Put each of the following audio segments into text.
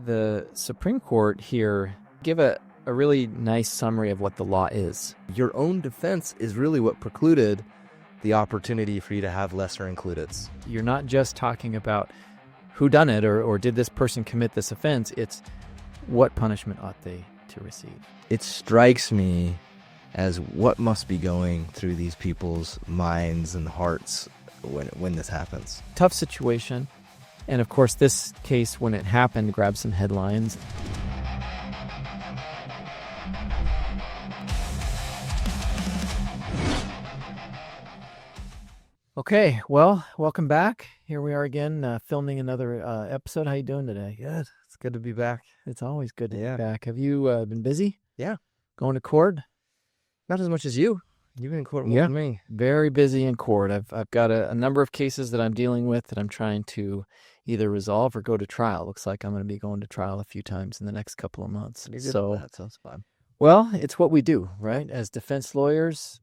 the Supreme Court here give a really nice summary of what the law is. Your own defense is really what precluded the opportunity for you to have lesser includeds. You're not just talking about who done it or did this person commit this offense. It's what punishment ought they to receive. It strikes me as what must be going through these people's minds and hearts when this happens. Tough situation. And of course, this case, when it happened, grabbed some headlines. Okay, well, welcome back. Here we are again, filming another episode. How you doing today? Good. It's good to be back. It's always good to be Yeah. back. Have you been busy? Yeah. Going to court? Not as much as you. You've been in court more Yeah. than me. Very busy in court. I've got a number of cases that I'm dealing with that I'm trying to either resolve or go to trial. Looks like I'm going to be going to trial a few times in the next couple of months. You're good So, at that. Sounds fun. well, it's what we do, right? As defense lawyers,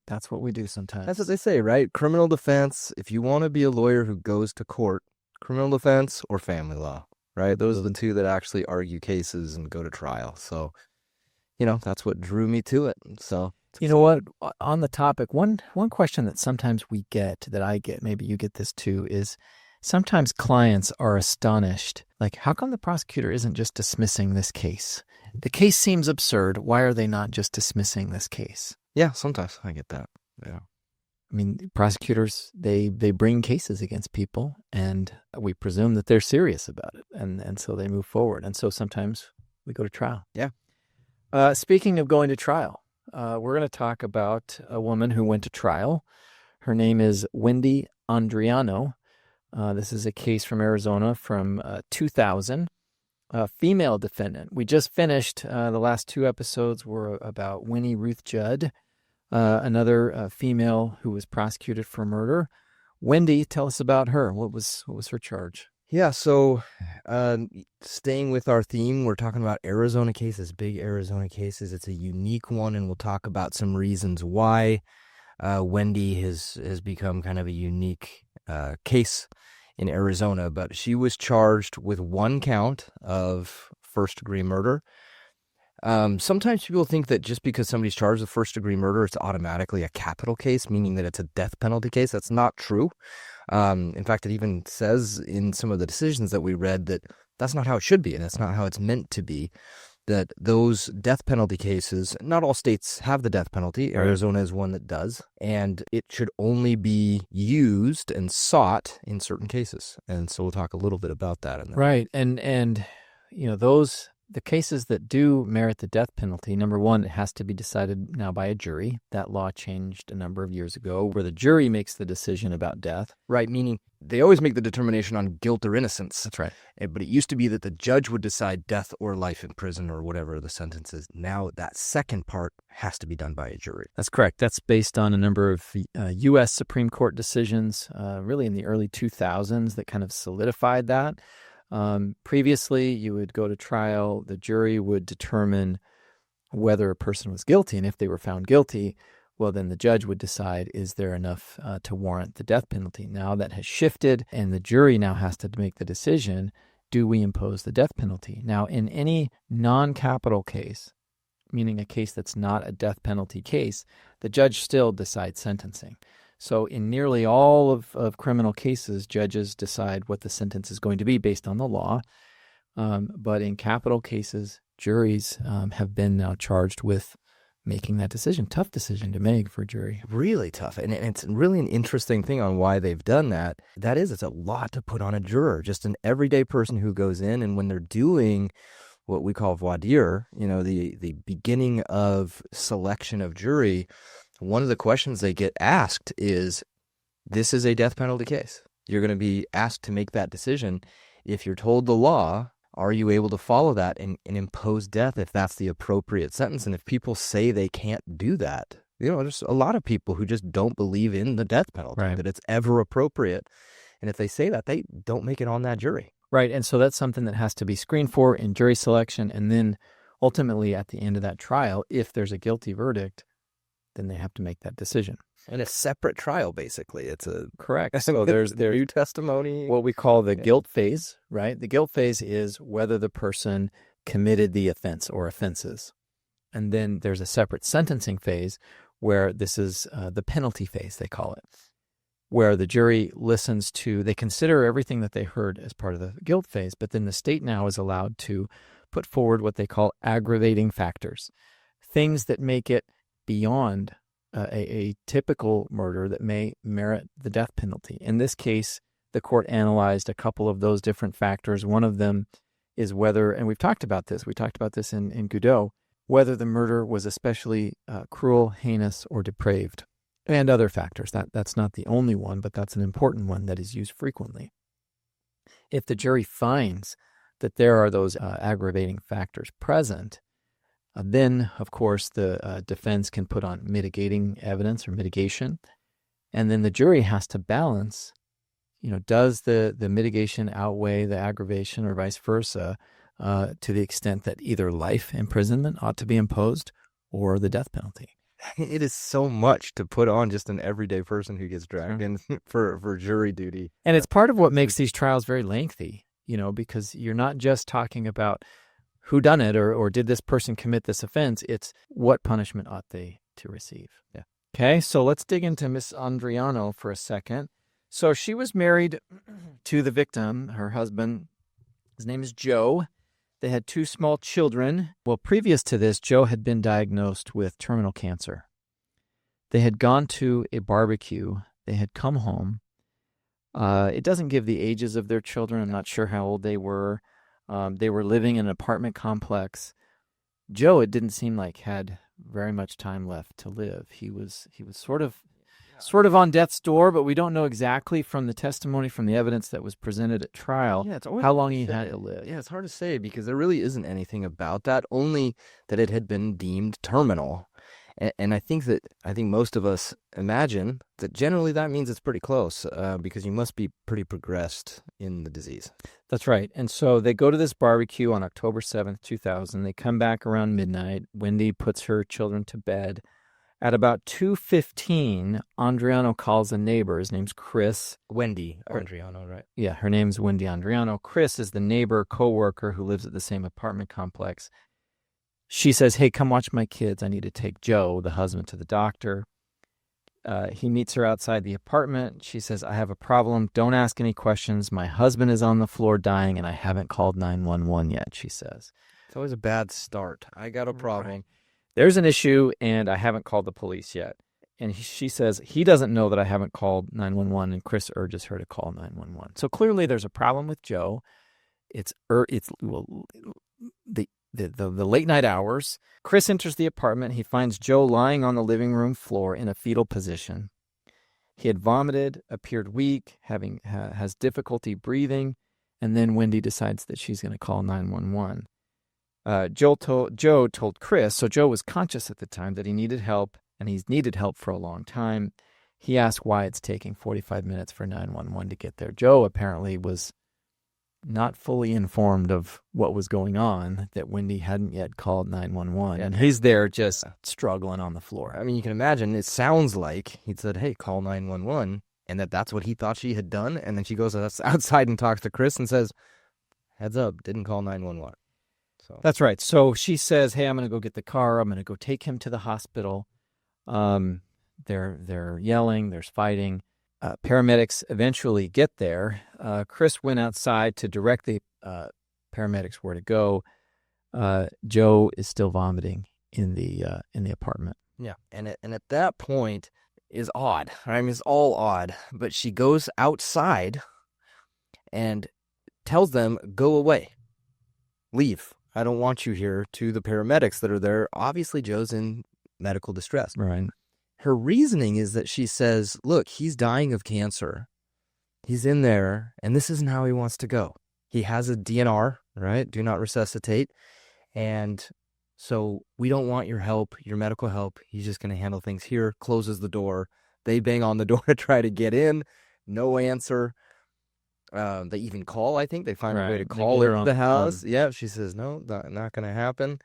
that's what we do sometimes. That's what they say, right? Criminal defense, if you want to be a lawyer who goes to court, criminal defense or family law, right? Those are the two that actually argue cases and go to trial. So, that's what drew me to it. So, You know what? On the topic, one question that sometimes we get, that I get, maybe you get this too, is sometimes clients are astonished. Like, how come the prosecutor isn't just dismissing this case? The case seems absurd. Why are they not just dismissing this case? yeah, sometimes I get that. Yeah. I mean, prosecutors, they bring cases against people, and we presume that they're serious about it, and so they move forward. And so sometimes we go to trial. Yeah. Speaking of going to trial, we're going to talk about a woman who went to trial. Her name is Wendi Andriano. This is a case from Arizona from 2000. A female defendant. We just finished, the last two episodes were about Winnie Ruth Judd, another female who was prosecuted for murder. Wendi, tell us about her. What was her charge? Yeah, so staying with our theme, we're talking about Arizona cases, big Arizona cases. It's a unique one, and we'll talk about some reasons why Wendi has become kind of a unique case in Arizona. But she was charged with one count of first-degree murder. Sometimes people think that just because somebody's charged with first-degree murder, it's automatically a capital case, meaning that it's a death penalty case. That's not true. In fact, it even says in some of the decisions that we read that that's not how it should be, and that's not how it's meant to be, that those death penalty cases, not all states have the death penalty. Arizona is one that does, and it should only be used and sought in certain cases. And so we'll talk a little bit about that. Right, and the cases that do merit the death penalty, number one, it has to be decided now by a jury. That law changed a number of years ago where the jury makes the decision about death. Right, meaning they always make the determination on guilt or innocence. That's right. But it used to be that the judge would decide death or life in prison or whatever the sentence is. Now that second part has to be done by a jury. That's correct. That's based on a number of U.S. Supreme Court decisions, really in the early 2000s, that kind of solidified that. Previously, you would go to trial, the jury would determine whether a person was guilty, and if they were found guilty, well, then the judge would decide, is there enough to warrant the death penalty? Now that has shifted, and the jury now has to make the decision, do we impose the death penalty? Now, in any non-capital case, meaning a case that's not a death penalty case, the judge still decides sentencing. So in nearly all of criminal cases, judges decide what the sentence is going to be based on the law. But in capital cases, juries have been now charged with making that decision. Tough decision to make for a jury. Really tough. And it's really an interesting thing on why they've done that. That is, it's a lot to put on a juror, just an everyday person who goes in, and when they're doing what we call voir dire, the beginning of selection of jury, one of the questions they get asked is, this is a death penalty case. You're going to be asked to make that decision. If you're told the law, are you able to follow that and impose death if that's the appropriate sentence? And if people say they can't do that, there's a lot of people who just don't believe in the death penalty, right, that it's ever appropriate. And if they say that, they don't make it on that jury. Right, and so that's something that has to be screened for in jury selection, and then ultimately at the end of that trial, if there's a guilty verdict, then they have to make that decision. And a separate trial, basically. It's a Correct. So there's new testimony. what we call the guilt phase, right? The guilt phase is whether the person committed the offense or offenses. And then there's a separate sentencing phase where this is the penalty phase, they call it, where the jury listens to, they consider everything that they heard as part of the guilt phase, but then the state now is allowed to put forward what they call aggravating factors, things that make it beyond a typical murder that may merit the death penalty. In this case, the court analyzed a couple of those different factors. One of them is whether, and we talked about this in Godot, whether the murder was especially cruel, heinous, or depraved, and other factors. That's not the only one, but that's an important one that is used frequently. If the jury finds that there are those aggravating factors present, then, of course, the defense can put on mitigating evidence or mitigation, and then the jury has to balance, does the mitigation outweigh the aggravation or vice versa, to the extent that either life imprisonment ought to be imposed or the death penalty. It is so much to put on just an everyday person who gets dragged in for jury duty. And it's part of what makes these trials very lengthy, because you're not just talking about who done it or did this person commit this offense. It's what punishment ought they to receive. Yeah. Okay, so let's dig into Miss Andriano for a second. So she was married to the victim, her husband. His name is Joe. They had 2 small children. Well, previous to this, Joe had been diagnosed with terminal cancer. They had gone to a barbecue. They had come home. It doesn't give the ages of their children. I'm not sure how old they were. They were living in an apartment complex. Joe, it didn't seem like, had very much time left to live. He was sort of on death's door, but we don't know exactly from the testimony, from the evidence that was presented at trial, how long he had to live. Yeah, it's hard to say because there really isn't anything about that, only that it had been deemed terminal. And I think most of us imagine that generally that means it's pretty close because you must be pretty progressed in the disease. That's right. And so they go to this barbecue on October 7th, 2000. They come back around midnight. Wendi puts her children to bed. At about 2:15, Andriano calls a neighbor. His name's Chris. Wendi Andriano, right? Yeah, her name's Wendi Andriano. Chris is the neighbor, co-worker who lives at the same apartment complex. She says, hey, come watch my kids. I need to take Joe, the husband, to the doctor. He meets her outside the apartment. She says, I have a problem. Don't ask any questions. My husband is on the floor dying, and I haven't called 911 yet, she says. It's always a bad start. I got a problem. Right. There's an issue, and I haven't called the police yet. And she says, he doesn't know that I haven't called 911, and Chris urges her to call 911. So clearly there's a problem with Joe. It's the late night hours. Chris enters the apartment. He finds Joe lying on the living room floor in a fetal position. He had vomited, appeared weak, has difficulty breathing, and then Wendi decides that she's going to call 911. Joe told Chris, so Joe was conscious at the time, that he needed help, and he's needed help for a long time. He asked why it's taking 45 minutes for 911 to get there. Joe apparently was not fully informed of what was going on, that Wendi hadn't yet called 911. And he's there just struggling on the floor. I mean, you can imagine, it sounds like he said, hey, call 911, and that's what he thought she had done. And then she goes outside and talks to Chris and says, heads up, didn't call 911. So that's right. So she says, hey, I'm going to go get the car. I'm going to go take him to the hospital. They're yelling, there's fighting. Paramedics eventually get there. Chris went outside to direct the paramedics where to go. Joe is still vomiting in the apartment. Yeah, and at that point is odd. I mean, it's all odd. But she goes outside and tells them, "Go away, leave. I don't want you here." To the paramedics that are there. Obviously, Joe's in medical distress. Right. Her reasoning is that she says, look, he's dying of cancer. He's in there, and this isn't how he wants to go. He has a DNR, right? Do not resuscitate. And so we don't want your help, your medical help. He's just going to handle things here. Closes the door. They bang on the door to try to get in. No answer. They even call, I think. They find a way to call her the house. Yeah, she says, no, not going to happen.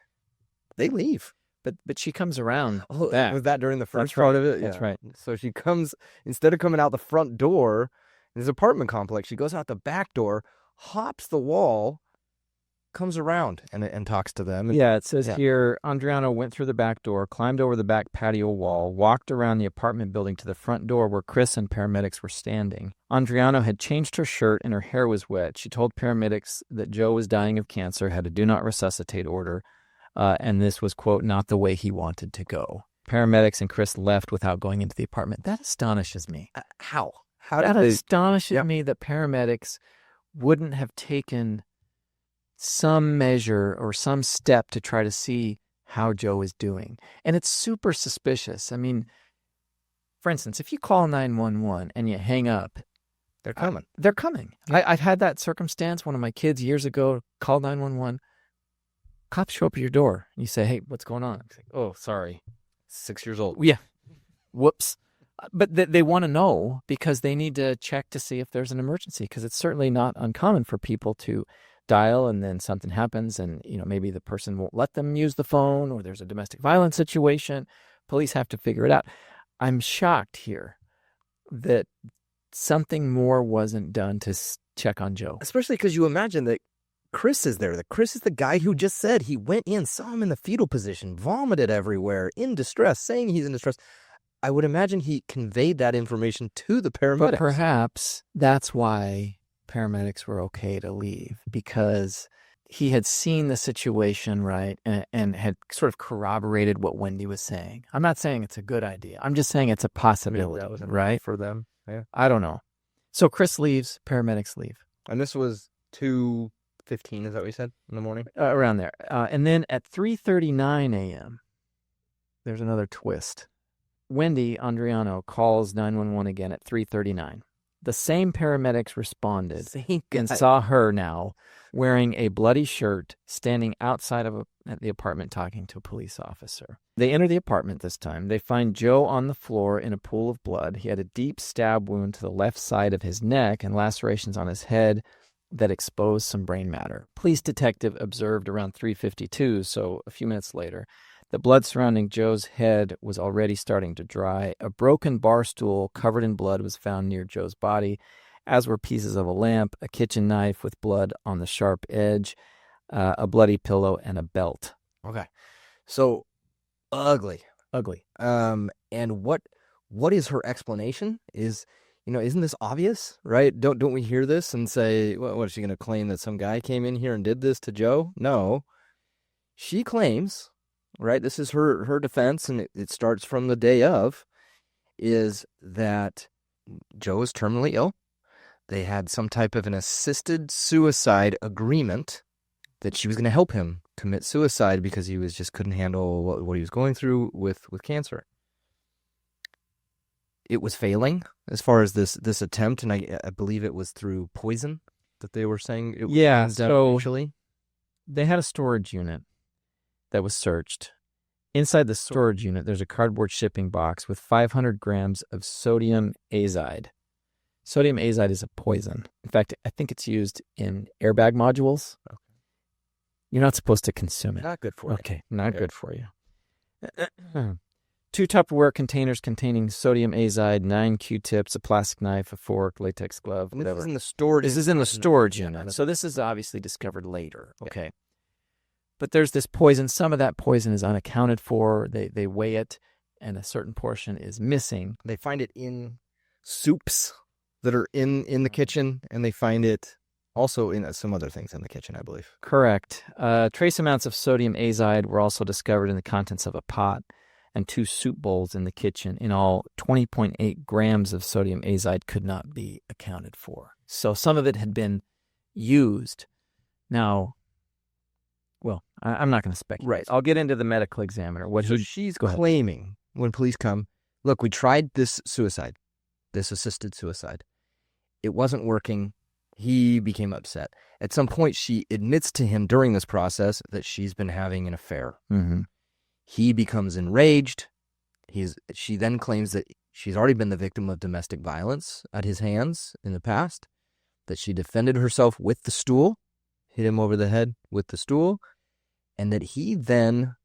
They leave. But she comes around Oh, back. was that during the first That's part right. of it? That's Yeah. right. So she comes, instead of coming out the front door in his apartment complex, she goes out the back door, hops the wall, comes around and talks to them. Yeah, it says here, Andriano went through the back door, climbed over the back patio wall, walked around the apartment building to the front door where Chris and paramedics were standing. Andriano had changed her shirt and her hair was wet. She told paramedics that Joe was dying of cancer, had a do not resuscitate order, and this was, quote, not the way he wanted to go. Paramedics and Chris left without going into the apartment. That astonishes me. How? That astonishes me that paramedics wouldn't have taken some measure or some step to try to see how Joe is doing. And it's super suspicious. I mean, for instance, if you call 911 and you hang up, They're coming. they're coming. I've had that circumstance. One of my kids years ago called 911. Cops show up at your door. You say, hey, what's going on? Like, oh, sorry. 6 years old. Yeah. Whoops. But they want to know because they need to check to see if there's an emergency, because it's certainly not uncommon for people to dial and then something happens and, maybe the person won't let them use the phone or there's a domestic violence situation. Police have to figure it out. I'm shocked here that something more wasn't done to check on Joe. Especially because you imagine that Chris is there. That Chris is the guy who just said he went in, saw him in the fetal position, vomited everywhere, in distress, saying he's in distress. I would imagine he conveyed that information to the paramedics. But perhaps that's why paramedics were okay to leave, because he had seen the situation, right, and had sort of corroborated what Wendi was saying. I'm not saying it's a good idea. I'm just saying it's a possibility, that was right? For them. Yeah. I don't know. So Chris leaves, paramedics leave. And this was 2:15, is that what you said, in the morning? Around there. And then at 3:39 a.m., there's another twist. Wendi Andriano calls 911 again at 3:39. The same paramedics responded and saw her now wearing a bloody shirt standing outside of the apartment talking to a police officer. They enter the apartment this time. They find Joe on the floor in a pool of blood. He had a deep stab wound to the left side of his neck and lacerations on his head that exposed some brain matter. Police detective observed around 3:52, so a few minutes later. The blood surrounding Joe's head was already starting to dry. A broken bar stool covered in blood was found near Joe's body, as were pieces of a lamp, a kitchen knife with blood on the sharp edge, a bloody pillow, and a belt. Okay. So, ugly. And what is her explanation? Isn't this obvious, right? Don't we hear this and say, what is she going to claim, that some guy came in here and did this to Joe? No. She claims, right, this is her defense, and it starts from the day of, is that Joe is terminally ill. They had some type of an assisted suicide agreement that she was going to help him commit suicide because he just couldn't handle what he was going through with cancer. It was failing as far as this attempt, and I believe it was through poison that they were saying it was done initially. They had a storage unit that was searched. Inside the storage unit, there's a cardboard shipping box with 500 grams of sodium azide. Sodium azide is a poison. In fact, I think it's used in airbag modules. Okay. You're not supposed to consume it. Not good for you. Okay, not good for you. 2 Tupperware containers containing sodium azide, 9 Q-tips, a plastic knife, a fork, latex glove, whatever. This is in the storage. This is in the storage unit. So this is obviously discovered later. Okay. But there's this poison. Some of that poison is unaccounted for. They weigh it, and a certain portion is missing. They find it in soups that are in the kitchen, and they find it also in some other things in the kitchen, I believe. Correct. Trace amounts of sodium azide were also discovered in the contents of a pot and 2 soup bowls in the kitchen. In all, 20.8 grams of sodium azide could not be accounted for. So some of it had been used. Now, well, I'm not going to speculate. Right. I'll get into the medical examiner. So she's claiming, when police come, look, we tried this assisted suicide. It wasn't working. He became upset. At some point, she admits to him during this process that she's been having an affair. Mm-hmm. He becomes enraged. She then claims that she's already been the victim of domestic violence at his hands in the past, that she defended herself with the stool, hit him over the head with the stool, and that he then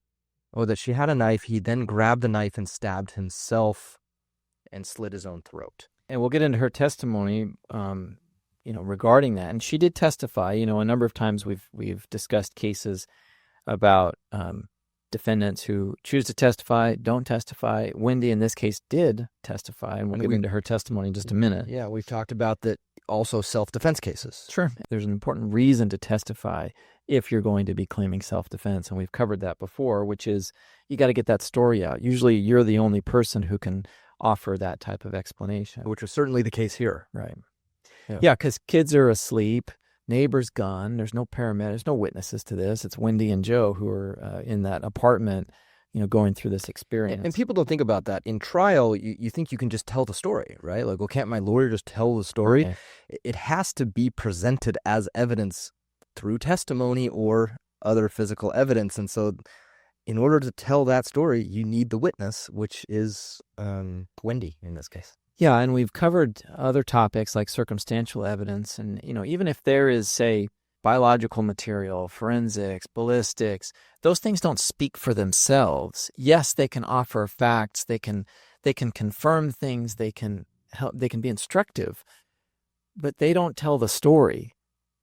Oh, that she had a knife. He then grabbed the knife and stabbed himself and slit his own throat. And we'll get into her testimony, regarding that. And she did testify. A number of times we've discussed cases about defendants who choose to testify, don't testify. Wendi, in this case, did testify, and we'll get into her testimony in just a minute. Yeah, we've talked about that. Also, self-defense cases. Sure. There's an important reason to testify if you're going to be claiming self-defense, and we've covered that before, which is you got to get that story out. Usually you're the only person who can offer that type of explanation. Which was certainly the case here. Right. Yeah, because kids are asleep, neighbor's gone, there's no paramedics, there's no witnesses to this. It's Wendi and Joe who are in that apartment, going through this experience. And people don't think about that. In trial, you think you can just tell the story, right? Like, well, can't my lawyer just tell the story? Okay. It has to be presented as evidence through testimony or other physical evidence. And so in order to tell that story, you need the witness, which is Wendi in this case. Yeah, and we've covered other topics like circumstantial evidence. And, even if there is, say, biological material, forensics, ballistics, those things don't speak for themselves. Yes, they can offer facts. They can confirm things. They can help. They can be instructive, but they don't tell the story,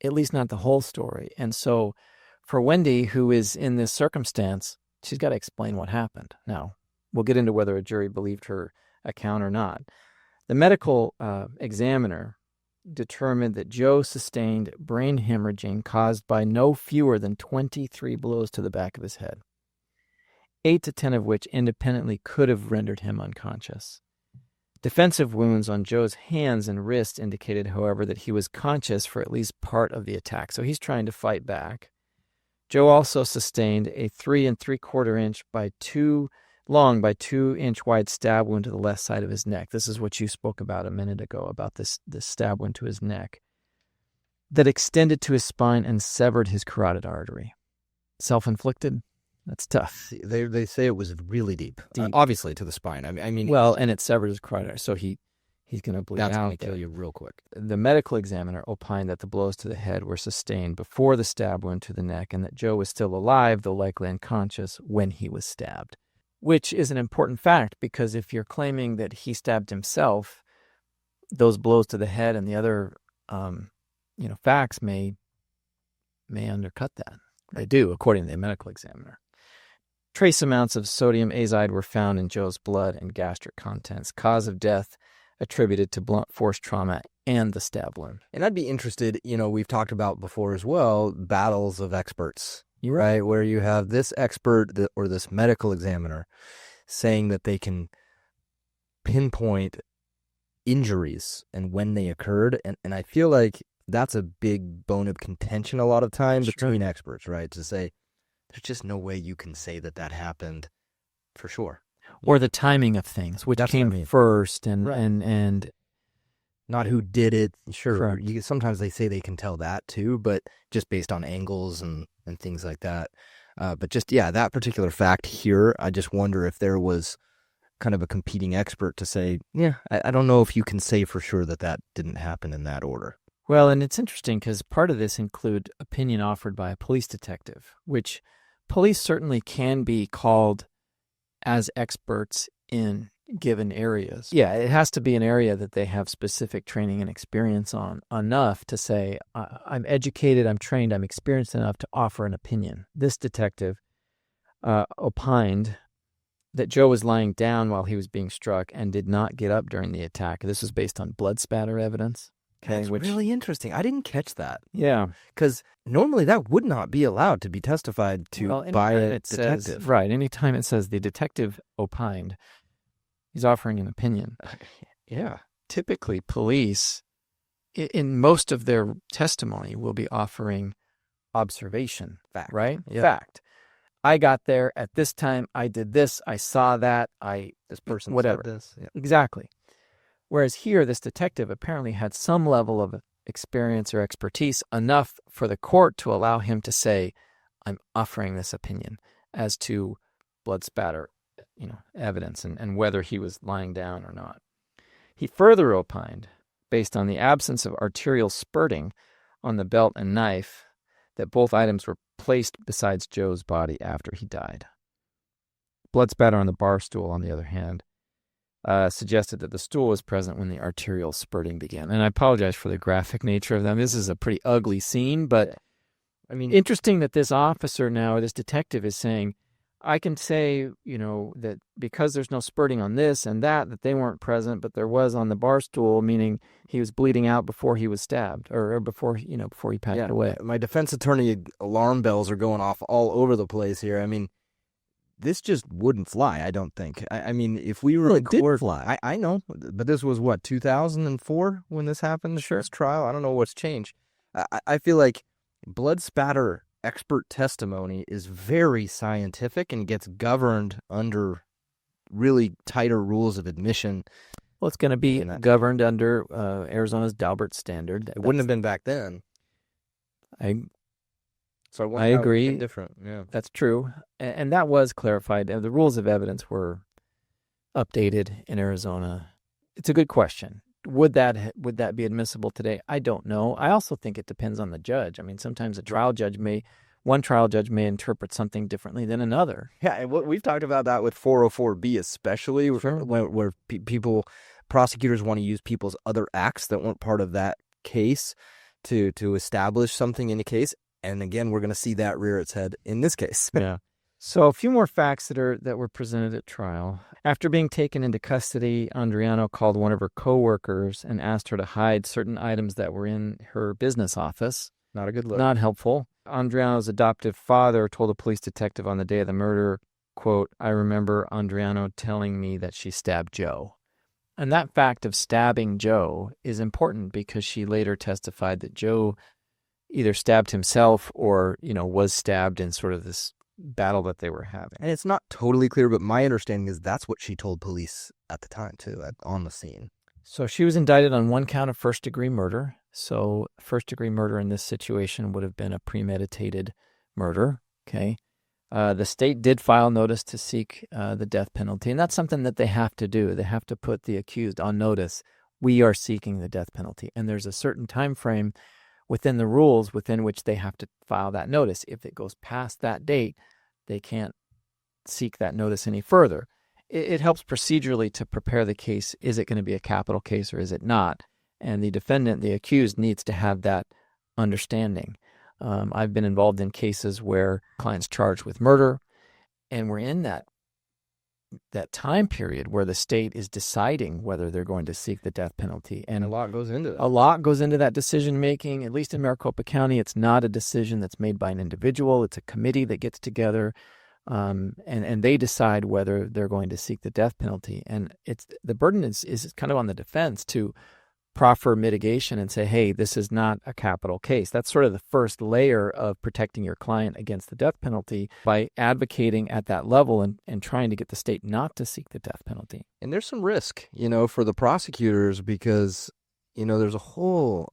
at least not the whole story. And so for Wendi, who is in this circumstance, she's got to explain what happened. Now, we'll get into whether a jury believed her account or not. The medical examiner determined that Joe sustained brain hemorrhaging caused by no fewer than 23 blows to the back of his head, 8 to 10 of which independently could have rendered him unconscious. Defensive wounds on Joe's hands and wrists indicated, however, that he was conscious for at least part of the attack, so he's trying to fight back. Joe also sustained a 3 3/4 inch by 2 inch wide stab wound to the left side of his neck. This is what you spoke about a minute ago, about this stab wound to his neck that extended to his spine and severed his carotid artery. Self-inflicted? That's tough. They say it was really deep. Obviously to the spine. I mean, well, and it severed his carotid artery, so he's going to bleed out. That's going to kill you real quick. The medical examiner opined that the blows to the head were sustained before the stab wound to the neck and that Joe was still alive, though likely unconscious, when he was stabbed. Which is an important fact, because if you're claiming that he stabbed himself, those blows to the head and the other, facts may undercut that. They do, according to the medical examiner. Trace amounts of sodium azide were found in Joe's blood and gastric contents. Cause of death attributed to blunt force trauma and the stab wound. And I'd be interested, we've talked about before as well, battles of experts. You're right, where you have this expert or this medical examiner saying that they can pinpoint injuries and when they occurred. And I feel like that's a big bone of contention a lot of times between experts, right? To say, there's just no way you can say that happened for sure. Or the timing of things, which came first and not who did it. Sure. Correct. Sometimes they say they can tell that too, but just based on angles and things like that. But just, that particular fact here, I just wonder if there was kind of a competing expert to say, I don't know if you can say for sure that didn't happen in that order. Well, and it's interesting because part of this include opinion offered by a police detective, which police certainly can be called as experts in given areas. Yeah, it has to be an area that they have specific training and experience on enough to say, I'm educated, I'm trained, I'm experienced enough to offer an opinion. This detective opined that Joe was lying down while he was being struck and did not get up during the attack. This was based on blood spatter evidence. Okay, that's really interesting. I didn't catch that. Yeah. Because normally that would not be allowed to be testified to by a detective. Right. Anytime it says the detective opined, he's offering an opinion. Yeah. Typically, police, in most of their testimony, will be offering observation. Fact. Right? Yeah. Fact. I got there at this time. I did this. I saw that. This person whatever. said this. Yeah. Exactly. Whereas here, this detective apparently had some level of experience or expertise enough for the court to allow him to say, I'm offering this opinion as to blood spatter, evidence and whether he was lying down or not. He further opined, based on the absence of arterial spurting on the belt and knife, that both items were placed besides Joe's body after he died. Blood spatter on the bar stool, on the other hand, suggested that the stool was present when the arterial spurting began. And I apologize for the graphic nature of them. This is a pretty ugly scene, but I mean, interesting that this officer now, or this detective, is saying, I can say, that because there's no spurting on this and that they weren't present, but there was on the bar stool, meaning he was bleeding out before he was stabbed or before he passed away. My defense attorney alarm bells are going off all over the place here. I mean, this just wouldn't fly, I don't think. I mean, if we were it did fly. I know, but this was what, 2004 when this happened? Sure. This trial? I don't know what's changed. I feel like blood spatter expert testimony is very scientific and gets governed under really tighter rules of admission. Well, it's going to be governed under Arizona's Daubert standard. It wouldn't have been back then. I I agree. Different, yeah. That's true, and that was clarified. The rules of evidence were updated in Arizona. It's a good question. Would that be admissible today? I don't know. I also think it depends on the judge. I mean, sometimes one trial judge may interpret something differently than another. Yeah, and we've talked about that with 404B especially, sure. where prosecutors want to use people's other acts that weren't part of that case to establish something in a case. And again, we're going to see that rear its head in this case. Yeah. So a few more facts that were presented at trial. After being taken into custody, Andriano called one of her coworkers and asked her to hide certain items that were in her business office. Not a good look. Not helpful. Andriano's adoptive father told a police detective on the day of the murder, quote, I remember Andriano telling me that she stabbed Joe. And that fact of stabbing Joe is important because she later testified that Joe either stabbed himself or, was stabbed in sort of this battle that they were having. And it's not totally clear, but my understanding is that's what she told police at the time, too, on the scene. So she was indicted on one count of first-degree murder. So first-degree murder in this situation would have been a premeditated murder, okay? The state did file notice to seek the death penalty, and that's something that they have to do. They have to put the accused on notice. We are seeking the death penalty, and there's a certain time frame within the rules within which they have to file that notice. If it goes past that date, they can't seek that notice any further. It helps procedurally to prepare the case. Is it going to be a capital case or is it not? And the defendant, the accused, needs to have that understanding. I've been involved in cases where clients charged with murder, and we're in that time period where the state is deciding whether they're going to seek the death penalty. And a lot goes into that. A lot goes into that decision making. At least in Maricopa County, it's not a decision that's made by an individual. It's a committee that gets together, and they decide whether they're going to seek the death penalty. And the burden is kind of on the defense to proffer mitigation and say, hey, this is not a capital case. That's sort of the first layer of protecting your client against the death penalty by advocating at that level and trying to get the state not to seek the death penalty. And there's some risk, for the prosecutors because, there's a whole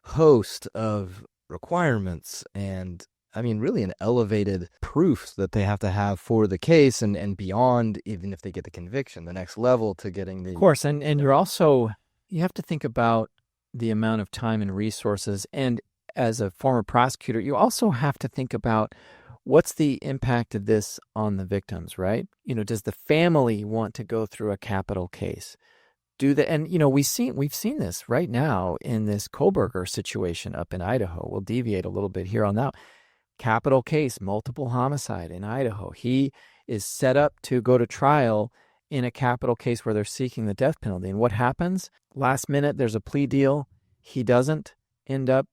host of requirements and, really an elevated proof that they have to have for the case and beyond, even if they get the conviction, the next level to getting the... Of course, and you're also... You have to think about the amount of time and resources. And as a former prosecutor, you also have to think about what's the impact of this on the victims, right? Does the family want to go through a capital case? And we've seen this right now in this Koberger situation up in Idaho. We'll deviate a little bit here on that. Capital case, multiple homicide in Idaho. He is set up to go to trial in a capital case where they're seeking the death penalty. And what happens? Last minute, there's a plea deal. He doesn't end up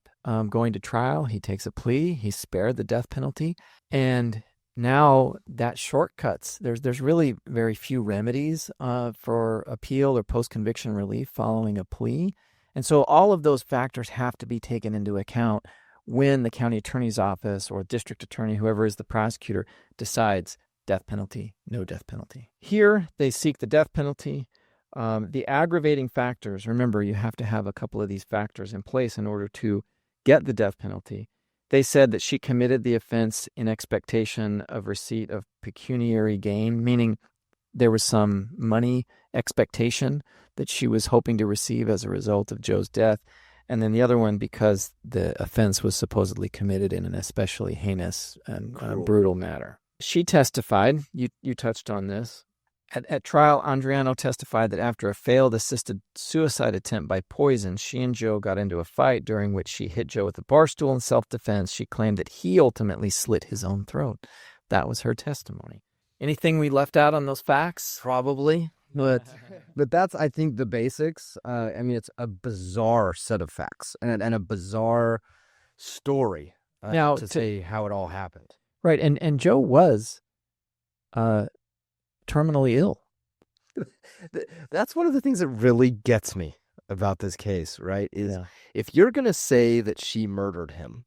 going to trial. He takes a plea. He's spared the death penalty. And now that shortcuts. There's really very few remedies for appeal or post-conviction relief following a plea. And so all of those factors have to be taken into account when the county attorney's office or district attorney, whoever is the prosecutor, decides death penalty, no death penalty. Here, they seek the death penalty. The aggravating factors, remember, you have to have a couple of these factors in place in order to get the death penalty. They said that she committed the offense in expectation of receipt of pecuniary gain, meaning there was some money expectation that she was hoping to receive as a result of Joe's death. And then the other one, because the offense was supposedly committed in an especially heinous and brutal manner. She testified. You touched on this. At trial, Andriano testified that after a failed assisted suicide attempt by poison, she and Joe got into a fight during which she hit Joe with a bar stool in self-defense. She claimed that he ultimately slit his own throat. That was her testimony. Anything we left out on those facts? Probably, but that's, I think, the basics. I mean, it's a bizarre set of facts and a bizarre story Now, to say how it all happened. Right, and Joe was terminally ill. That's one of the things that really gets me about this case, right? Is if you're going to say that she murdered him,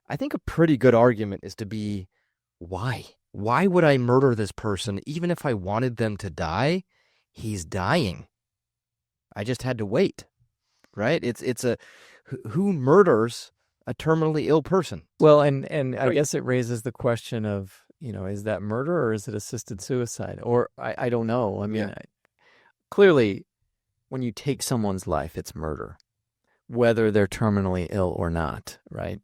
I think a pretty good argument is to be, why? Why would I murder this person even if I wanted them to die? He's dying. I just had to wait, right? It's a who murders a terminally ill person? Well, and I guess it raises the question of, is that murder or is it assisted suicide? Or I don't know. I mean, clearly, when you take someone's life, it's murder, whether they're terminally ill or not, right?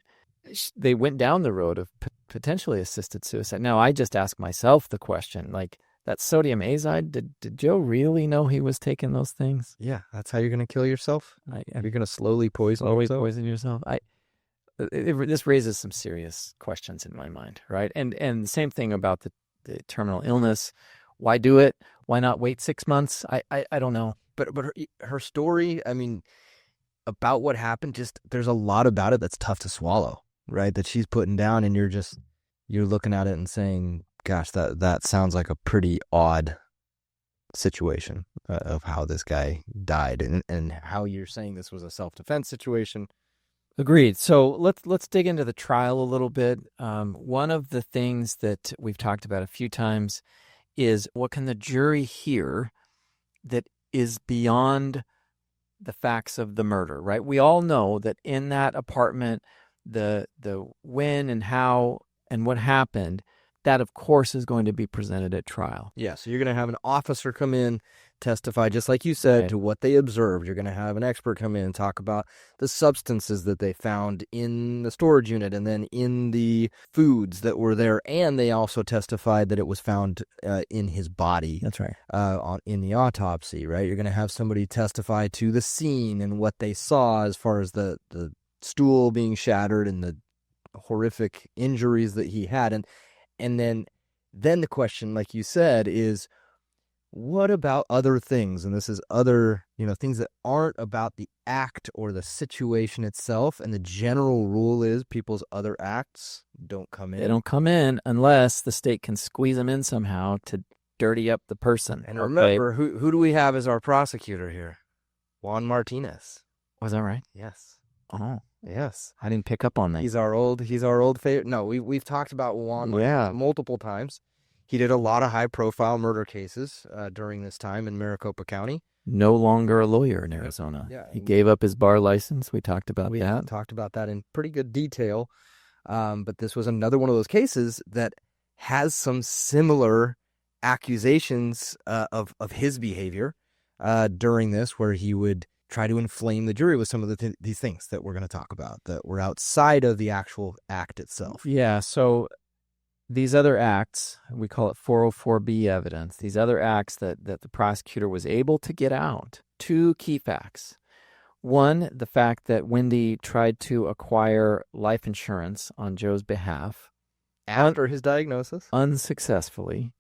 They went down the road of potentially assisted suicide. Now, I just ask myself the question, like, that sodium azide, did Joe really know he was taking those things? Yeah, that's how you're going to kill yourself? You're going to slowly poison yourself? This raises some serious questions in my mind, right? And the same thing about the terminal illness. Why do it? Why not wait 6 months? I don't know. But her story, I mean, about what happened, just there's a lot about it that's tough to swallow, right? That she's putting down, and you're looking at it and saying, gosh, that sounds like a pretty odd situation of how this guy died, and how you're saying this was a self-defense situation. Agreed. So let's dig into the trial a little bit. One of the things that we've talked about a few times is, what can the jury hear that is beyond the facts of the murder, right? We all know that in that apartment, the when and how and what happened, that of course is going to be presented at trial. Yeah, so you're going to have an officer come in, testify, just like you said, to what they observed. You're going to have an expert come in and talk about the substances that they found in the storage unit and then in the foods that were there. And they also testified that it was found in his body. That's right. In the autopsy, right? You're going to have somebody testify to the scene and what they saw as far as the stool being shattered and the horrific injuries that he had. And then the question, like you said, is, what about other things? And this is other, things that aren't about the act or the situation itself. And the general rule is people's other acts don't come in. They don't come in unless the state can squeeze them in somehow to dirty up the person. And remember, who do we have as our prosecutor here? Juan Martinez. Was that right? Yes. Oh, yes. I didn't pick up on that. He's our old favorite. No, we've talked about Juan multiple times. He did a lot of high-profile murder cases during this time in Maricopa County. No longer a lawyer in Arizona. Yeah, he gave up his bar license. We talked about that. We talked about that in pretty good detail. But this was another one of those cases that has some similar accusations of his behavior during this, where he would try to inflame the jury with some of these things that we're going to talk about that were outside of the actual act itself. Yeah, so these other acts, we call it 404B evidence, these other acts that the prosecutor was able to get out, two key facts. One, the fact that Wendi tried to acquire life insurance on Joe's behalf. After his diagnosis. Unsuccessfully,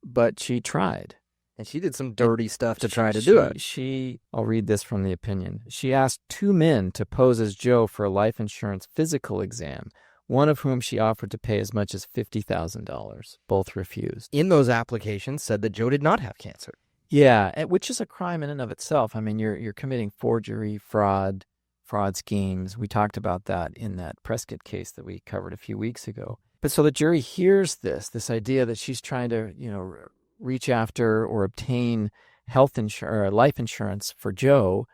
but she tried. And she did some dirty stuff to try to do it. I'll read this from the opinion. She asked two men to pose as Joe for a life insurance physical exam, one of whom she offered to pay as much as $50,000. Both refused. In those applications said that Joe did not have cancer. Yeah, which is a crime in and of itself. I mean, you're committing forgery, fraud schemes. We talked about that in that Prescott case that we covered a few weeks ago. But so the jury hears this idea that she's trying to, reach after or obtain life insurance for Joe.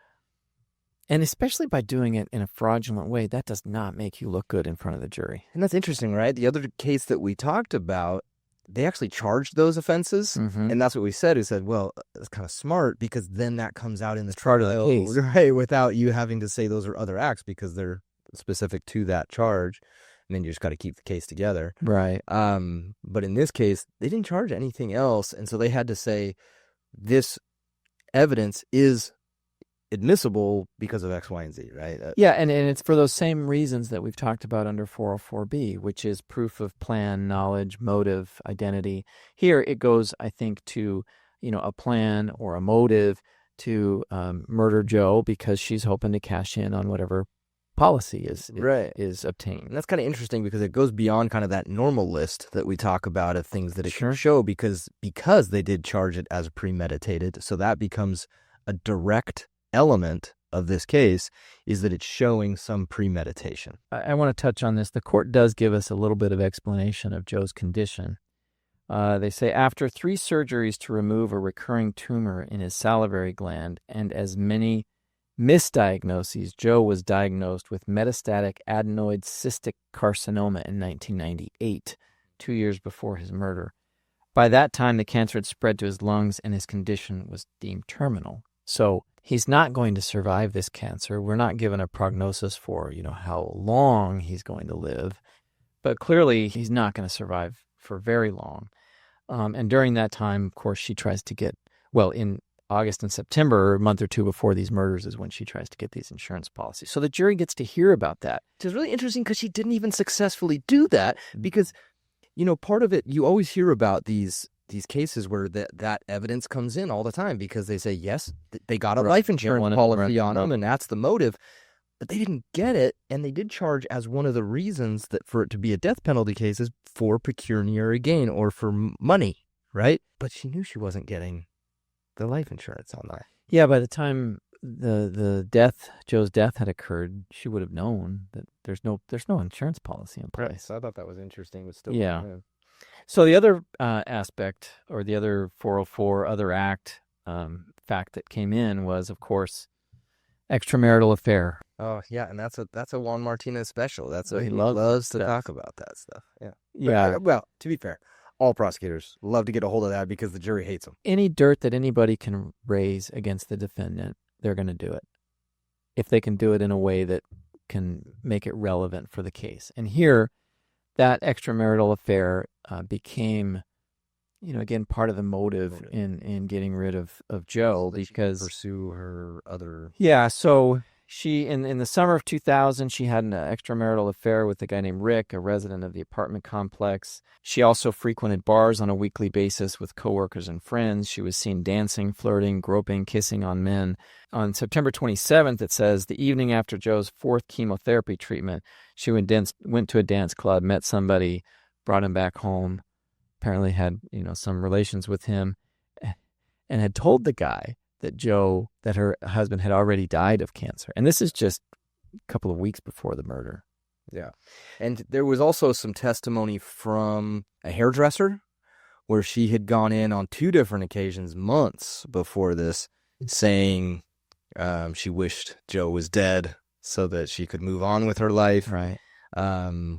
And especially by doing it in a fraudulent way, that does not make you look good in front of the jury. And that's interesting, right? The other case that we talked about, they actually charged those offenses. Mm-hmm. And that's what we said. We said, well, it's kind of smart because then that comes out in the trial case, right? Without you having to say those are other acts because they're specific to that charge. and then you just got to keep the case together. Right. But in this case, they didn't charge anything else, and so they had to say this evidence is admissible because of X, Y, and Z, right? Yeah, and it's for those same reasons that we've talked about under 404B, which is proof of plan, knowledge, motive, identity. Here it goes, I think, to a plan or a motive to murder Joe because she's hoping to cash in on whatever policy is obtained. And that's kind of interesting because it goes beyond kind of that normal list that we talk about of things that it can show because they did charge it as premeditated. So that becomes a direct element of this case, is that it's showing some premeditation. I want to touch on this. The court does give us a little bit of explanation of Joe's condition. They say after 3 surgeries to remove a recurring tumor in his salivary gland and as many misdiagnoses, Joe was diagnosed with metastatic adenoid cystic carcinoma in 1998, 2 years before his murder. By that time, the cancer had spread to his lungs and his condition was deemed terminal. So he's not going to survive this cancer. We're not given a prognosis for, how long he's going to live. But clearly, he's not going to survive for very long. And during that time, of course, she tries to get, in August and September, a month or two before these murders is when she tries to get these insurance policies. So the jury gets to hear about that. Which is really interesting because she didn't even successfully do that because, part of it, you always hear about these cases where that evidence comes in all the time because they say, yes, they got a life insurance policy on them and that's the motive. But they didn't get it, and they did charge as one of the reasons that for it to be a death penalty case is for pecuniary gain or for money, right? But she knew she wasn't getting the life insurance on that. Yeah, by the time Joe's death had occurred, she would have known that there's no insurance policy in place. Right. So I thought that was interesting. But still, yeah. So the other aspect, or the other 404 other act fact that came in was, of course, extramarital affair. Oh yeah, and that's a Juan Martinez special. That's what he loves to talk about that stuff. Yeah. Yeah. Well, to be fair, all prosecutors love to get a hold of that because the jury hates them. Any dirt that anybody can raise against the defendant, they're going to do it. If they can do it in a way that can make it relevant for the case. And here, that extramarital affair became, again, part of the motive in getting rid of Joe so because pursue her other. Yeah. So she, in the summer of 2000, she had an extramarital affair with a guy named Rick, a resident of the apartment complex. She also frequented bars on a weekly basis with coworkers and friends. She was seen dancing, flirting, groping, kissing on men. On September 27th, it says, the evening after Joe's 4th chemotherapy treatment, she went to a dance club, met somebody, brought him back home, apparently had, some relations with him, and had told the guy that her husband had already died of cancer. And this is just a couple of weeks before the murder. Yeah. And there was also some testimony from a hairdresser where she had gone in on 2 different occasions, months before this, saying she wished Joe was dead so that she could move on with her life. Right.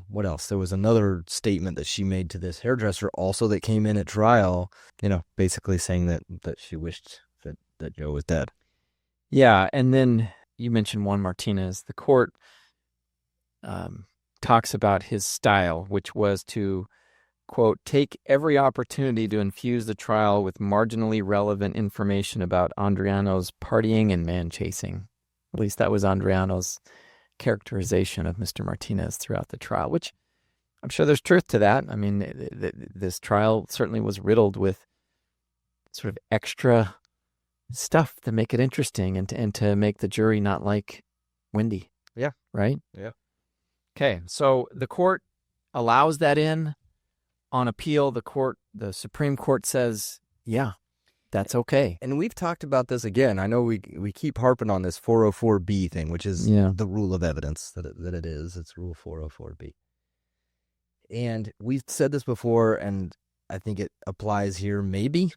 What else? There was another statement that she made to this hairdresser also that came in at trial, basically saying that she wished that Joe was dead. Yeah, and then you mentioned Juan Martinez. The court talks about his style, which was to, quote, take every opportunity to infuse the trial with marginally relevant information about Andriano's partying and man-chasing. At least that was Andriano's characterization of Mr. Martinez throughout the trial, which I'm sure there's truth to that. I mean, this trial certainly was riddled with sort of extra stuff to make it interesting and to make the jury not like Wendi. Yeah. Right? Yeah. Okay, so the court allows that in. On appeal, the Supreme Court says, yeah, that's okay. And we've talked about this again. I know we keep harping on this 404B thing, which is the rule of evidence that it is. It's Rule 404B. And we've said this before, and I think it applies here maybe,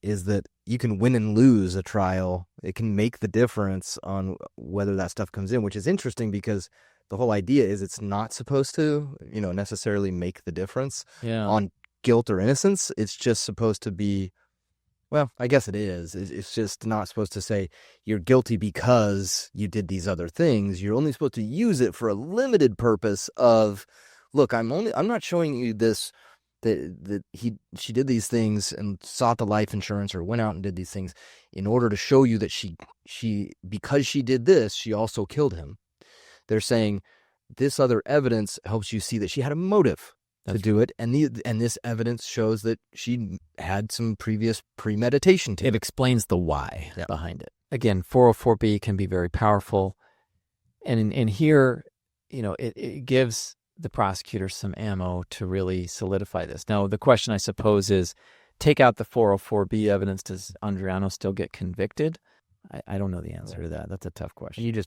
is that you can win and lose a trial. It can make the difference on whether that stuff comes in, which is interesting because the whole idea is it's not supposed to, necessarily make the difference on guilt or innocence. It's just supposed to be Well, I guess it is. It's just not supposed to say you're guilty because you did these other things. You're only supposed to use it for a limited purpose of, look, I'm not showing you this, that she did these things and sought the life insurance or went out and did these things in order to show you that she because she did this, she also killed him. They're saying this other evidence helps you see that she had a motive to do it, and this evidence shows that she had some previous premeditation to it. It explains the why behind it. Again, 404B can be very powerful, and here, it gives the prosecutor some ammo to really solidify this. Now, the question, I suppose, is take out the 404B evidence, does Andriano still get convicted? I don't know the answer to that. That's a tough question.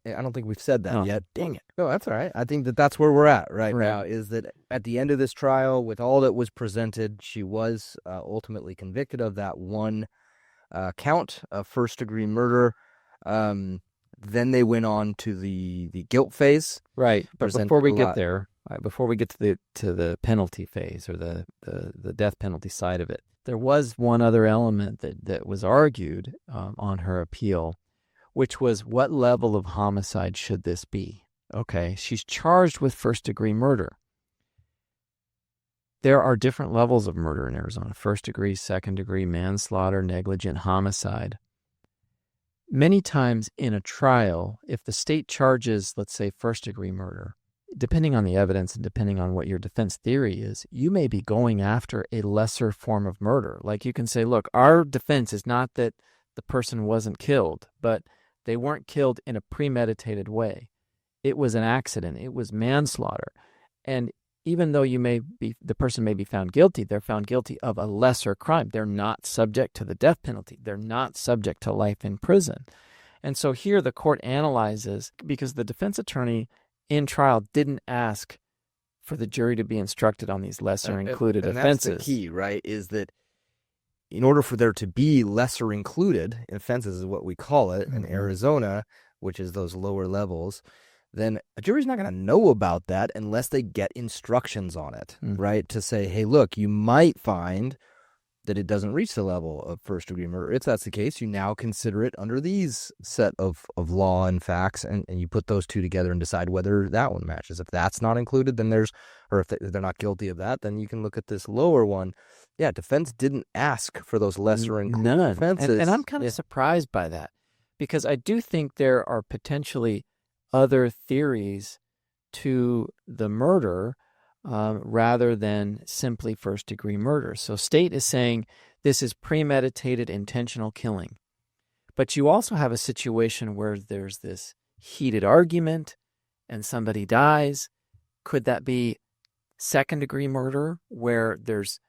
I don't think we've said that yet. Dang it. No, that's all right. I think that's where we're at right now, is that at the end of this trial, with all that was presented, she was ultimately convicted of that one count of first-degree murder. Then they went on to the guilt phase. Right. But before we get there, before we get to the penalty phase or the death penalty side of it, there was one other element that was argued on her appeal, which was, what level of homicide should this be? Okay, she's charged with first-degree murder. There are different levels of murder in Arizona: first-degree, second-degree, manslaughter, negligent homicide. Many times in a trial, if the state charges, let's say, first-degree murder, depending on the evidence and depending on what your defense theory is, you may be going after a lesser form of murder. Like, you can say, look, our defense is not that the person wasn't killed, but they weren't killed in a premeditated way. It was an accident. It was manslaughter. And even though the person may be found guilty, they're found guilty of a lesser crime. They're not subject to the death penalty. They're not subject to life in prison. And so here the court analyzes, because the defense attorney in trial didn't ask for the jury to be instructed on these lesser included offenses. That's the key, right? Is that in order for there to be lesser included offenses, is what we call it in Arizona, which is those lower levels, then a jury's not going to know about that unless they get instructions on it, right? To say, hey, look, you might find that it doesn't reach the level of first-degree murder. If that's the case, you now consider it under these set of law and facts, and you put those two together and decide whether that one matches. If that's not included, then if they're not guilty of that, then you can look at this lower one. Yeah, defense didn't ask for those lesser included offenses. And I'm kind of surprised by that, because I do think there are potentially other theories to the murder rather than simply first-degree murder. So state is saying this is premeditated intentional killing. But you also have a situation where there's this heated argument and somebody dies. Could that be second-degree murder, where there's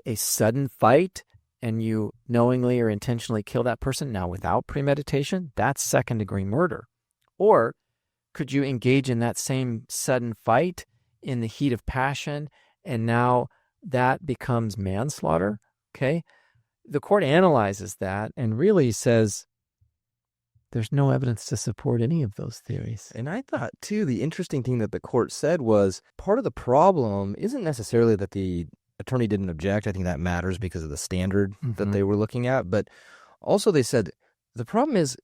a sudden fight and you knowingly or intentionally kill that person, now without premeditation? That's second-degree murder. Or could you engage in that same sudden fight in the heat of passion, and now that becomes manslaughter? Okay. The court analyzes that and really says there's no evidence to support any of those theories. And I thought, too, the interesting thing that the court said was part of the problem isn't necessarily that the attorney didn't object. I think that matters because of the standard that they were looking at. But also they said the problem is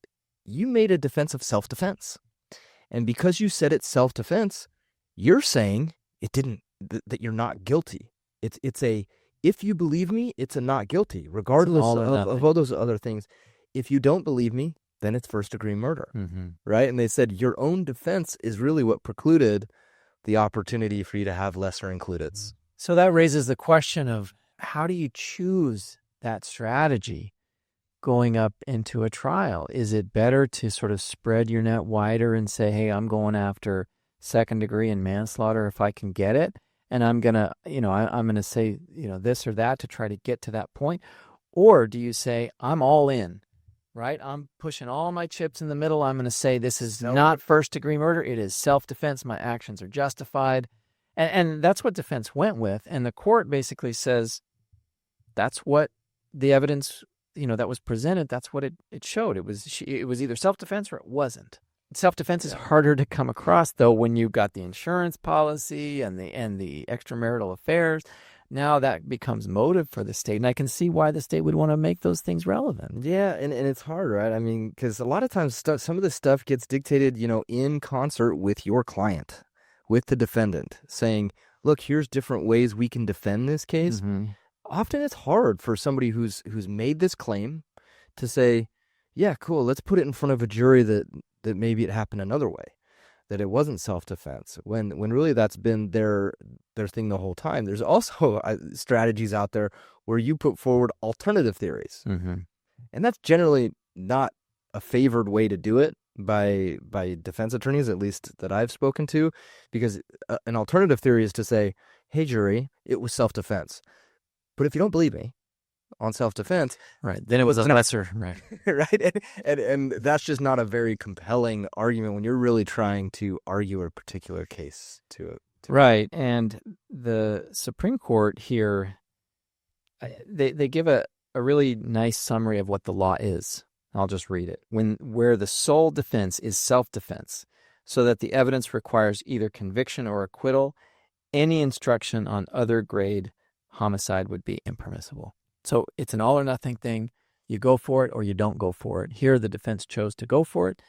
you made a defense of self-defense. And because you said it's self-defense, you're saying that you're not guilty. It's a, if you believe me, it's a not guilty, regardless of all those other things. If you don't believe me, then it's first-degree murder, right? And they said your own defense is really what precluded the opportunity for you to have lesser includeds. So that raises the question of, how do you choose that strategy going up into a trial? Is it better to sort of spread your net wider and say, hey, I'm going after second degree and manslaughter if I can get it, and I'm going to, I'm going to say, this or that to try to get to that point? Or do you say, I'm all in, right? I'm pushing all my chips in the middle. I'm going to say this is not first degree murder. It is self-defense. My actions are justified. And that's what defense went with. And the court basically says that's what the evidence, that was presented, that's what it showed. It was either self-defense or it wasn't. Self-defense is harder to come across, though, when you've got the insurance policy and the extramarital affairs. now that becomes motive for the state. And I can see why the state would want to make those things relevant. Yeah, and it's hard, right? I mean, because a lot of times some of this stuff gets dictated, in concert with your client, with the defendant, saying, look, here's different ways we can defend this case. Mm-hmm. Often it's hard for somebody who's made this claim to say, yeah, cool, let's put it in front of a jury that maybe it happened another way, that it wasn't self-defense, when really that's been their thing the whole time. There's also strategies out there where you put forward alternative theories. Mm-hmm. And that's generally not a favored way to do it by defense attorneys, at least that I've spoken to, because an alternative theory is to say, hey, jury, it was self-defense. But if you don't believe me on self-defense, right, then it was a lesser, right, right, and that's just not a very compelling argument when you're really trying to argue a particular case to right. And the Supreme Court here, they give a really nice summary of what the law is. I'll just read it. Where the sole defense is self-defense, so that the evidence requires either conviction or acquittal, any instruction on other grade homicide would be impermissible. So it's an all or nothing thing. You go for it or you don't go for it. Here, the defense chose to go for it.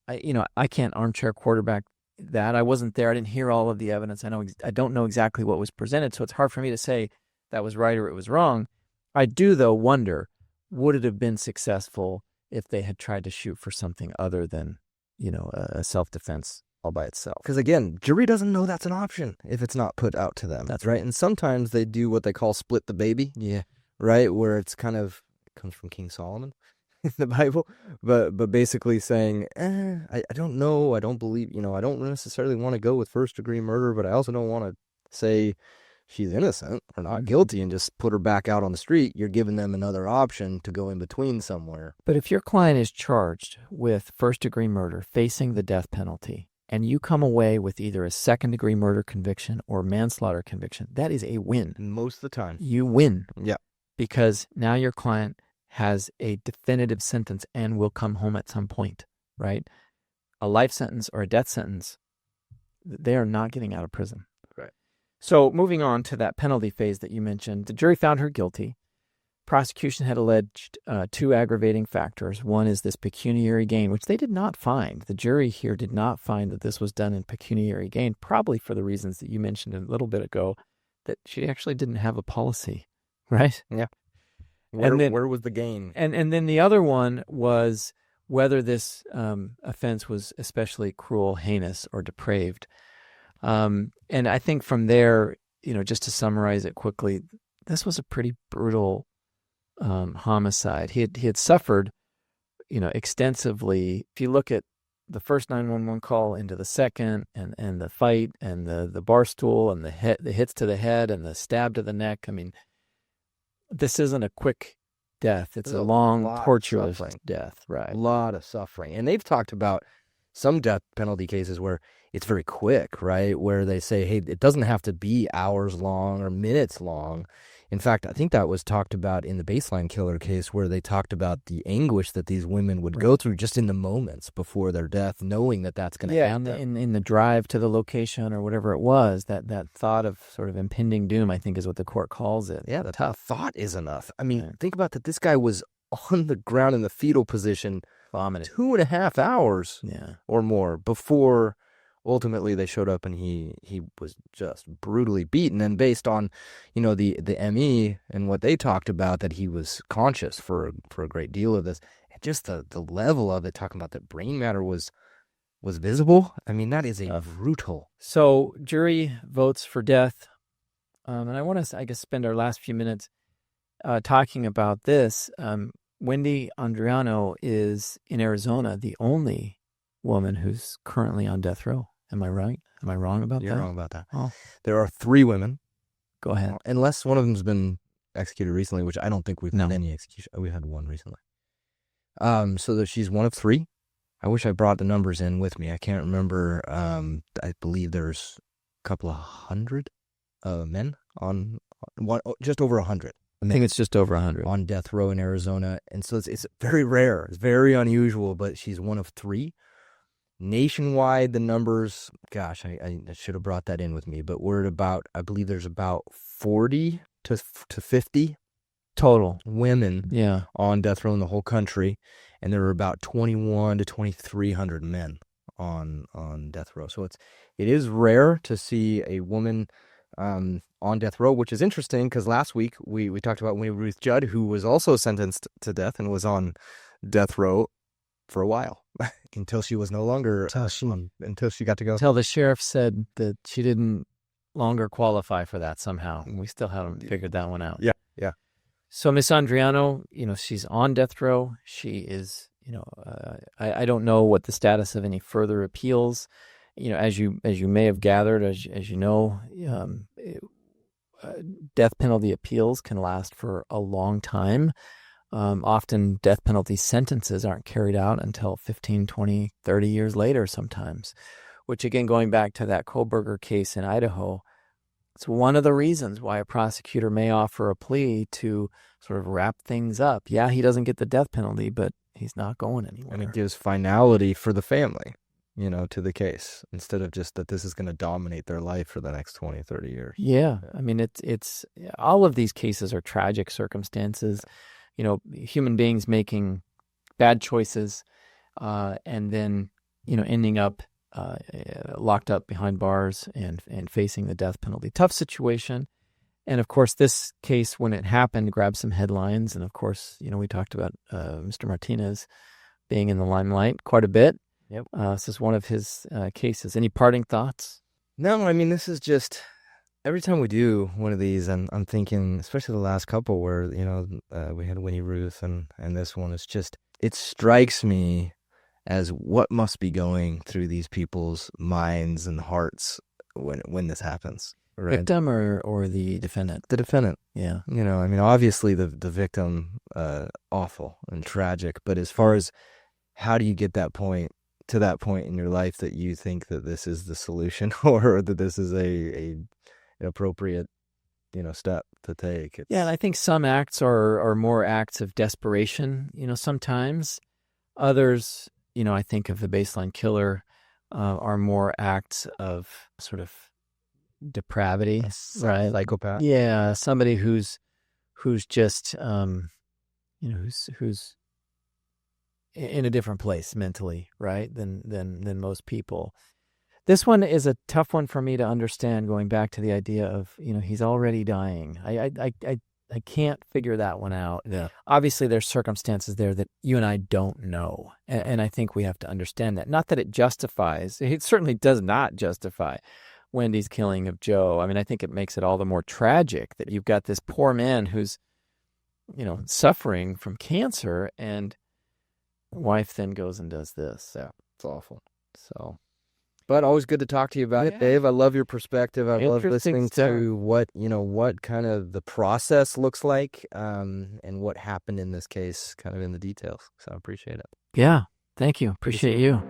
I can't armchair quarterback that. I wasn't there. I didn't hear all of the evidence. I don't know exactly what was presented, so it's hard for me to say that was right or it was wrong. I do, though, wonder, would it have been successful if they had tried to shoot for something other than, a self-defense all by itself? Because again, jury doesn't know that's an option if it's not put out to them. That's right. And sometimes they do what they call split the baby. Yeah. Right, where it's comes from King Solomon in the Bible, but basically saying, I don't know, I don't believe, I don't necessarily want to go with first-degree murder, but I also don't want to say she's innocent or not guilty and just put her back out on the street. You're giving them another option to go in between somewhere. But if your client is charged with first-degree murder, facing the death penalty, and you come away with either a second-degree murder conviction or manslaughter conviction, that is a win. Most of the time. You win. Yeah. Because now your client has a definitive sentence and will come home at some point, right? A life sentence or a death sentence, they are not getting out of prison. Right. So moving on to that penalty phase that you mentioned, the jury found her guilty. Prosecution had alleged two aggravating factors. One is this pecuniary gain, which they did not find. The jury here did not find that this was done in pecuniary gain, probably for the reasons that you mentioned a little bit ago, that she actually didn't have a policy. Right? Yeah. Where was the gain? And then the other one was whether this offense was especially cruel, heinous, or depraved. And I think from there, just to summarize it quickly, this was a pretty brutal homicide. He had suffered, extensively. If you look at the first 911 call into the second, and the fight, and the bar stool, and the hits to the head, and the stab to the neck, I mean, this isn't a quick death. It's a long, torturous death, right? A lot of suffering. And they've talked about some death penalty cases where it's very quick, right? Where they say, hey, it doesn't have to be hours long or minutes long. In fact, I think that was talked about in the Baseline Killer case, where they talked about the anguish that these women would go through just in the moments before their death, knowing that that's going to happen. Yeah, in the drive to the location or whatever it was, that thought of sort of impending doom, I think is what the court calls it. Yeah, the tough thought is enough. I mean, think about that. This guy was on the ground in the fetal position, vomited 2.5 hours or more before ultimately they showed up, and he was just brutally beaten. And based on, the ME and what they talked about, that he was conscious for a great deal of this, and just the level of it, talking about that brain matter was visible. I mean, that is a brutal. So jury votes for death. And I want to, I guess, spend our last few minutes talking about this. Wendi Andriano is, in Arizona, the only woman who's currently on death row. Am I right? Am I wrong about that? You're wrong about that. Oh. There are 3 women. Go ahead. Unless one of them's been executed recently, which I don't think we've had any execution. We've had one recently. So that she's one of 3. I wish I brought the numbers in with me. I can't remember. I believe there's a couple of hundred men on one, just over 100. I think it's just over 100 on death row in Arizona, and so it's very rare. It's very unusual, but she's one of 3. Nationwide, the numbers, gosh, I should have brought that in with me, but we're at about, I believe there's about 40 to 50 Total women Yeah. on death row in the whole country, and there are about 21 to 2,300 men on death row. So it is rare to see a woman on death row, which is interesting because last week we talked about Winnie Ruth Judd, who was also sentenced to death and was on death row for a while until she was no longer until she got to go. Until the sheriff said that she didn't longer qualify for that somehow. We still haven't figured that one out. Yeah. So Miss Andriano, she's on death row. She is, I don't know what the status of any further appeals. As you may have gathered, as you know, death penalty appeals can last for a long time. Often death penalty sentences aren't carried out until 15, 20, 30 years later sometimes, which again, going back to that Kohlberger case in Idaho, it's one of the reasons why a prosecutor may offer a plea to sort of wrap things up. Yeah, he doesn't get the death penalty, but he's not going anywhere. And it gives finality for the family, to the case, instead of just that this is going to dominate their life for the next 20, 30 years. Yeah. I mean, it's all of these cases are tragic circumstances, human beings making bad choices, and then, ending up locked up behind bars and facing the death penalty. Tough situation. And of course, this case, when it happened, grabbed some headlines. And of course, we talked about Mr. Martinez being in the limelight quite a bit. Yep. This is one of his cases. Any parting thoughts? No, I mean, this is just, every time we do one of these, I'm thinking, especially the last couple where, we had Winnie Ruth and this one, it's just, it strikes me as what must be going through these people's minds and hearts when this happens. Right? Victim or the defendant? The defendant. Yeah. I mean, obviously the victim, awful and tragic, but as far as how do you get to that point in your life that you think that this is the solution or that this is an appropriate, step to take? Yeah, and I think some acts are more acts of desperation, sometimes. Others, I think of the baseline killer, are more acts of sort of depravity, right? Psychopath. Yeah, somebody who's just, who's in a different place mentally, right, than most people. This one is a tough one for me to understand, going back to the idea of, he's already dying. I can't figure that one out. Yeah. Obviously, there's circumstances there that you and I don't know, and I think we have to understand that. Not that it certainly does not justify Wendy's killing of Joe. I mean, I think it makes it all the more tragic that you've got this poor man who's, suffering from cancer, and wife then goes and does this. Yeah, it's awful. So, but always good to talk to you about it, Dave. I love your perspective. I love listening to what kind of the process looks like, and what happened in this case, kind of in the details. So I appreciate it. Yeah, thank you. Appreciate you.